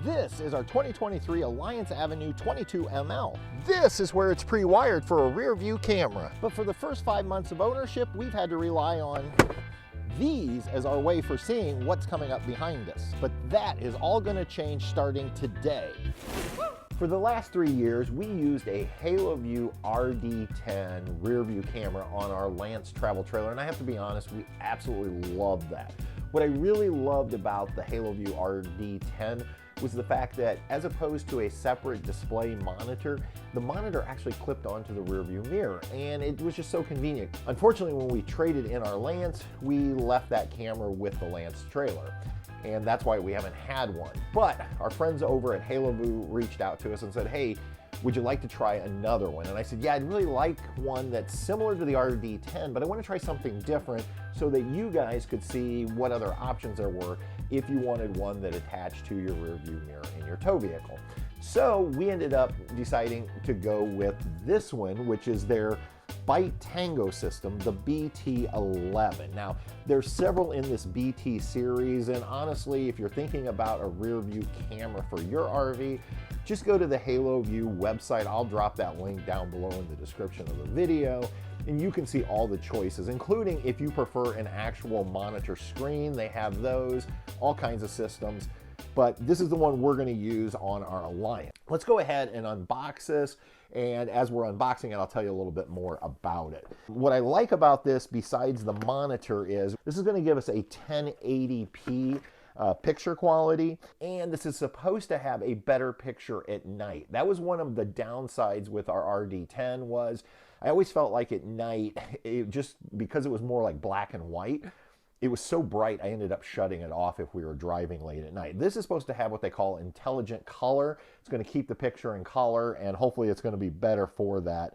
This is our 2023 Alliance Avenue 22ML. This is where it's pre-wired for a rear view camera. But for the first 5 months of ownership, we've had to rely on these as our way for seeing what's coming up behind us. But that is all going to change starting today. For the last 3 years, we used a Haloview RD10 rear view camera on our Lance travel trailer, and I have to be honest, we absolutely loved that. What I really loved about the Haloview RD10 was the fact that as opposed to a separate display monitor, the monitor actually clipped onto the rear view mirror, and it was just so convenient. Unfortunately, when we traded in our Lance, we left that camera with the Lance trailer, and that's why we haven't had one. But our friends over at Haloview reached out to us and said, hey, would you like to try another one? And I said, yeah, I'd really like one that's similar to the RD10, but I want to try something different so that you guys could see what other options there were if you wanted one that attached to your rear view mirror in your tow vehicle. So we ended up deciding to go with this one, which is their Byte Tango system, the Bt11. Now, there's several in this BT series, and honestly, if you're thinking about a rear view camera for your RV, just go to the Haloview website. I'll drop that link down below in the description of the video, and you can see all the choices, including if you prefer an actual monitor screen. They have those, all kinds of systems, but this is the one we're going to use on our Alliance. Let's go ahead and unbox this, and as we're unboxing it, I'll tell you a little bit more about it. What I like about this, besides the monitor, is this is going to give us a 1080p picture quality, and this is supposed to have a better picture at night. That was one of the downsides with our RD10. Was I always felt like at night, just because it was more like black and white, it was so bright I ended up shutting it off if we were driving late at night. This is supposed to have what they call intelligent color. It's going to keep the picture in color, and hopefully it's going to be better for that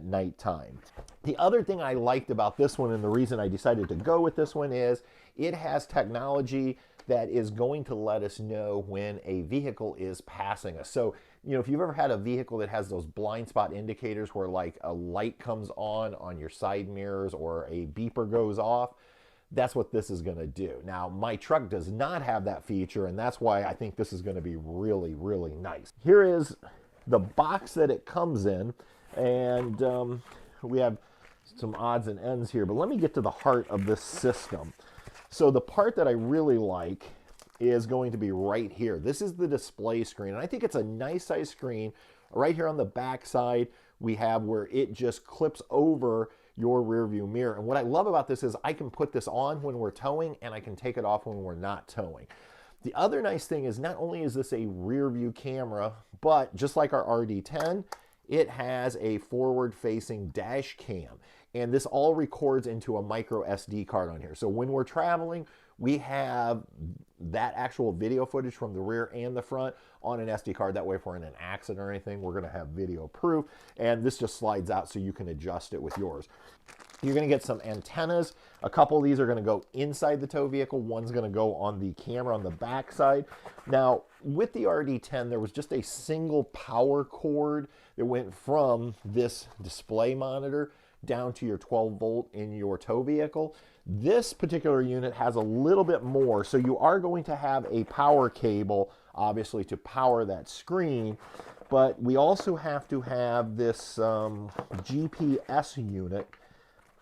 nighttime. The other thing I liked about this one, and the reason I decided to go with this one, is it has technology that is going to let us know when a vehicle is passing us. So, you know, if you've ever had a vehicle that has those blind spot indicators where like a light comes on your side mirrors or a beeper goes off, that's what this is going to do. Now, my truck does not have that feature, and that's why I think this is going to be really, really nice. Here is the box that it comes in, and we have some odds and ends here, but let me get to the heart of this system. So the part that I really like is going to be right here. This is the display screen, and I think it's a nice size screen. Right here on the back side, we have where it just clips over your rear view mirror. And what I love about this is I can put this on when we're towing, and I can take it off when we're not towing. The other nice thing is not only is this a rear view camera, but just like our RD10, it has a forward-facing dash cam, and this all records into a micro SD card on here. So when we're traveling, we have that actual video footage from the rear and the front on an SD card. That way, if we're in an accident or anything, we're going to have video proof, and this just slides out so you can adjust it with yours. You're going to get some antennas. A couple of these are going to go inside the tow vehicle. One's going to go on the camera on the back side. Now, with the RD10, there was just a single power cord that went from this display monitor down to your 12 volt in your tow vehicle. This particular unit has a little bit more, so you are going to have a power cable, obviously, to power that screen, but we also have to have this GPS unit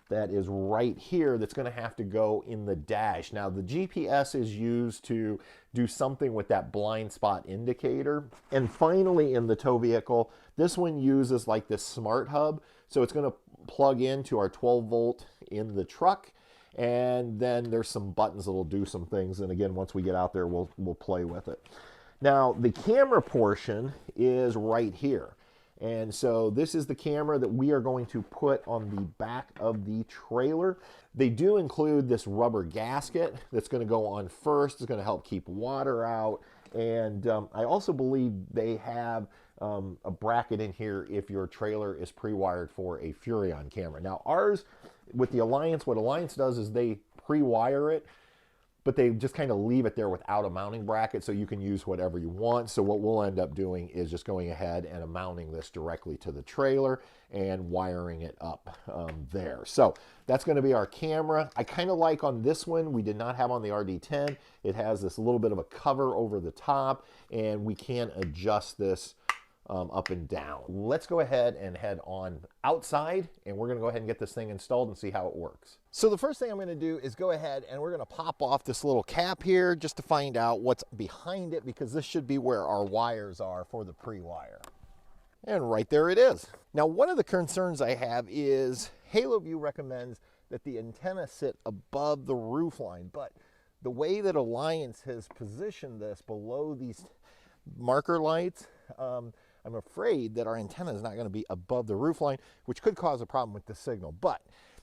that is right here that's going to have to go in the dash. Now, the GPS is used to do something with that blind spot indicator. And finally, in the tow vehicle, this one uses like this smart hub. So it's going to plug into our 12 volt in the truck, and then there's some buttons that'll do some things. And again, once we get out there, we'll play with it. Now, the camera portion is right here. And so this is the camera that we are going to put on the back of the trailer. They do include this rubber gasket that's going to go on first. It's going to help keep water out. And I also believe they have a bracket in here if your trailer is pre-wired for a Furrion camera. Now ours, with the Alliance, what Alliance does is they pre-wire it. but they just kind of leave it there without a mounting bracket, so you can use whatever you want. So what we'll end up doing is just going ahead and mounting this directly to the trailer and wiring it up there. So that's going to be our camera. I kind of like on this one, we did not have on the RD10, it has this little bit of a cover over the top, and we can adjust this up and down. Let's go ahead and head on outside, and we're gonna go ahead and get this thing installed and see how it works. So the first thing I'm gonna do is go ahead and we're gonna pop off this little cap here just to find out what's behind it, because this should be where our wires are for the pre-wire. And right there it is. Now, one of the concerns I have is Haloview recommends that the antenna sit above the roof line, but the way that Alliance has positioned this below these marker lights, I'm afraid that our antenna is not going to be above the roof line, which could cause a problem with the signal. But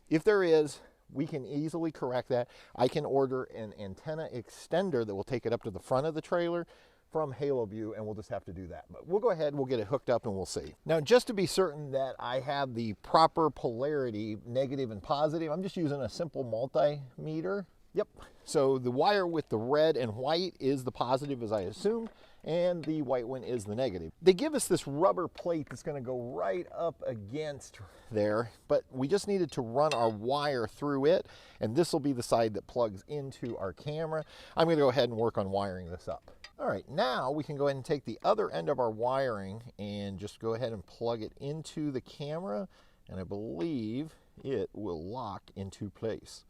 if there is, we can easily correct that. I can order an antenna extender that will take it up to the front of the trailer from Haloview, and we'll just have to do that. But we'll go ahead, we'll get it hooked up, and we'll see. Now, just to be certain that I have the proper polarity, negative and positive, I'm just using a simple multimeter. Yep, so the wire with the red and white is the positive, as I assumed, and the white one is the negative. They give us this rubber plate that's going to go right up against there, but we just needed to run our wire through it, and this will be the side that plugs into our camera. I'm going to go ahead and work on wiring this up. All right, now we can go ahead and take the other end of our wiring and just go ahead and plug it into the camera, and I believe it will lock into place.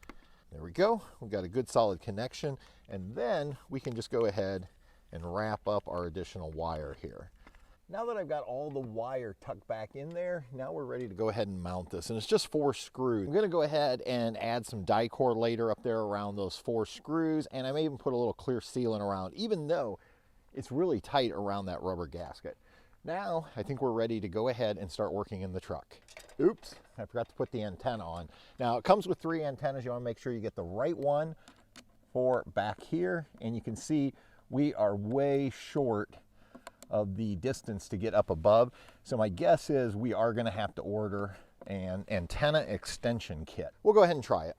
There we go. We've got a good solid connection, and then we can just go ahead and wrap up our additional wire here. Now that I've got all the wire tucked back in there, now we're ready to go ahead and mount this, and it's just 4 screws. I'm going to go ahead and add some Dyer later up there around those 4 screws, and I may even put a little clear sealant around, even though it's really tight around that rubber gasket. Now I think we're ready to go ahead and start working in the truck. Oops, I forgot to put the antenna on. Now it comes with 3 antennas. You want to make sure you get the right one for back here, and you can see we are way short of the distance to get up above. So my guess is we are going to have to order an antenna extension kit. We'll go ahead and try it.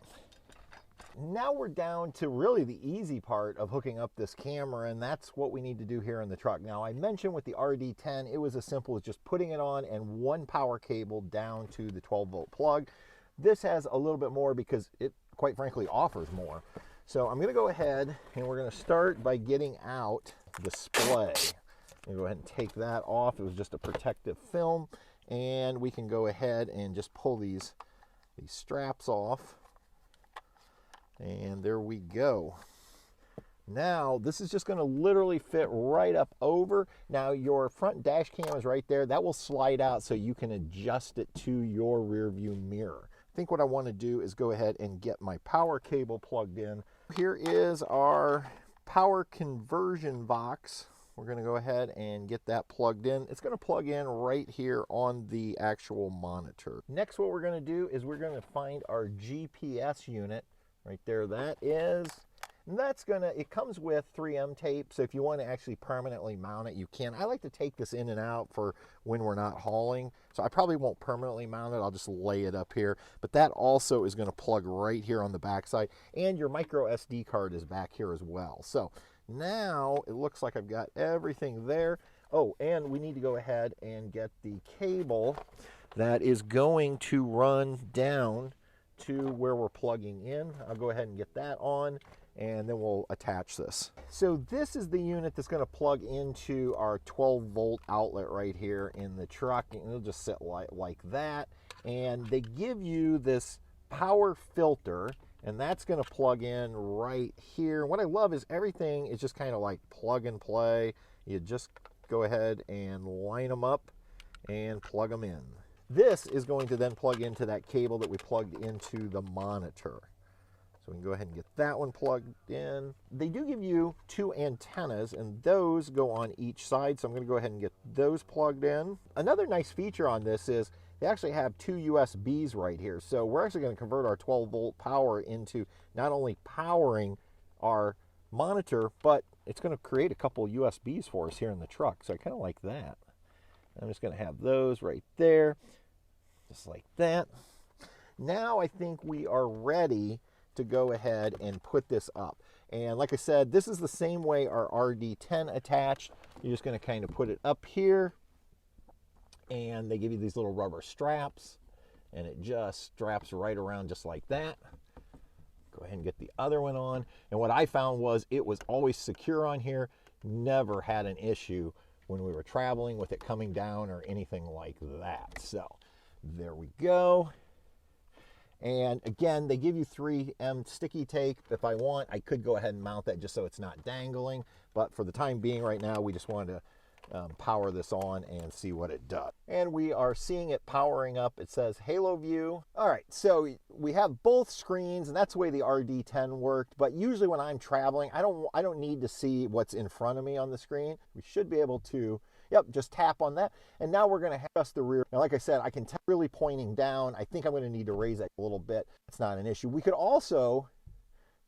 Now we're down to really the easy part of hooking up this camera, and that's what we need to do here in the truck. Now, I mentioned with the RD10, it was as simple as just putting it on and 1 power cable down to the 12-volt plug. This has a little bit more because it, quite frankly, offers more. So I'm going to go ahead and we're going to start by getting out the display. I'm going to go ahead and take that off. It was just a protective film, and we can go ahead and just pull these straps off. And there we go. Now, this is just going to literally fit right up over. Now, your front dash cam is right there. That will slide out so you can adjust it to your rear view mirror. I think what I want to do is go ahead and get my power cable plugged in. Here is our power conversion box. We're going to go ahead and get that plugged in. It's going to plug in right here on the actual monitor. Next, what we're going to do is we're going to find our GPS unit. Right there, that is. And that's it comes with 3M tape, so if you want to actually permanently mount it, you can. I like to take this in and out for when we're not hauling, so I probably won't permanently mount it. I'll just lay it up here. But that also is going to plug right here on the backside, and your micro SD card is back here as well. So now it looks like I've got everything there. Oh, and we need to go ahead and get the cable that is going to run down to where we're plugging in. I'll go ahead and get that on, and then we'll attach this. So this is the unit that's going to plug into our 12-volt outlet right here in the truck, and it'll just sit like that. And they give you this power filter, and that's going to plug in right here. What I love is everything is just kind of like plug and play. You just go ahead and line them up and plug them in. This is going to then plug into that cable that we plugged into the monitor. So we can go ahead and get that one plugged in. They do give you 2 antennas, and those go on each side. So I'm going to go ahead and get those plugged in. Another nice feature on this is they actually have 2 USBs right here. So we're actually going to convert our 12-volt power into not only powering our monitor, but it's going to create a couple USBs for us here in the truck. So I kind of like that. I'm just going to have those right there, just like that. Now I think we are ready to go ahead and put this up. And like I said, this is the same way our RD10 attached. You're just going to kind of put it up here, and they give you these little rubber straps, and it just straps right around just like that. Go ahead and get the other one on. And what I found was it was always secure on here. Never had an issue when we were traveling with it coming down or anything like that. So there we go. And again, they give you 3M sticky tape. If I want, I could go ahead and mount that just so it's not dangling. But for the time being right now, we just wanted to power this on and see what it does. And we are seeing it powering up. It says Haloview. All right, so we have both screens, and that's the way the RD10 worked. But usually when I'm traveling, I don't need to see what's in front of me on the screen. We should be able to, yep, just tap on that. And now we're going to adjust the rear. Now, like I said, I can tell really pointing down. I think I'm going to need to raise that a little bit. It's not an issue. We could also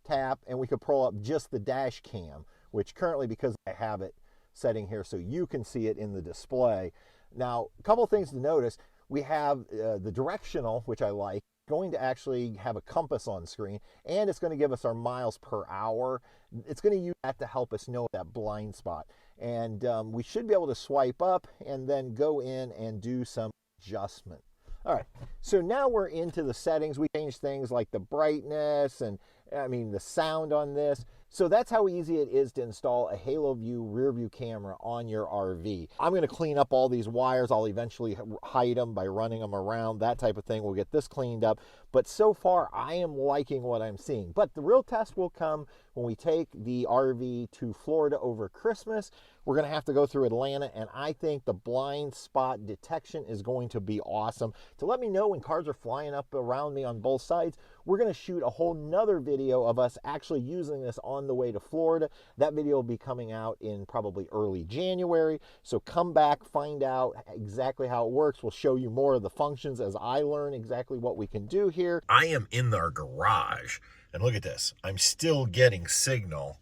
tap, and we could pull up just the dash cam, which currently, because I have it setting here so you can see it in the display. Now, a couple things to notice. We have the directional, which I like, going to actually have a compass on screen, and it's going to give us our miles per hour. It's going to use that to help us know that blind spot. And we should be able to swipe up and then go in and do some adjustment. All right, so now we're into the settings. We changed things like the brightness and, I mean, the sound on this. So that's how easy it is to install a Haloview rear view camera on your RV. I'm going to clean up all these wires. I'll eventually hide them by running them around, that type of thing. We'll get this cleaned up. But so far, I am liking what I'm seeing. But the real test will come when we take the RV to Florida over Christmas. We're going to have to go through Atlanta, and I think the blind spot detection is going to be awesome. To let me know when cars are flying up around me on both sides, we're going to shoot a whole nother video of us actually using this on the way to Florida. That video will be coming out in probably early January. So come back, find out exactly how it works. We'll show you more of the functions as I learn exactly what we can do here. I am in our garage, and look at this. I'm still getting signal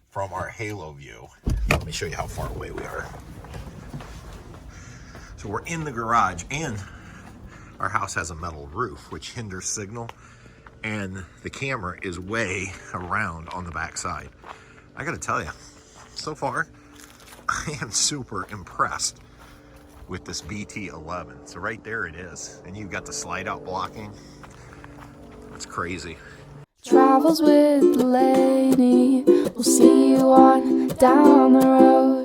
from our Haloview. Let me show you how far away we are. So we're in the garage, and our house has a metal roof, which hinders signal, and the camera is way around on the back side. I gotta tell you, so far, I am super impressed with this Bt11. So right there it is, and you've got the slide out blocking. It's crazy. Travels with Delaney, we'll see you on down the road.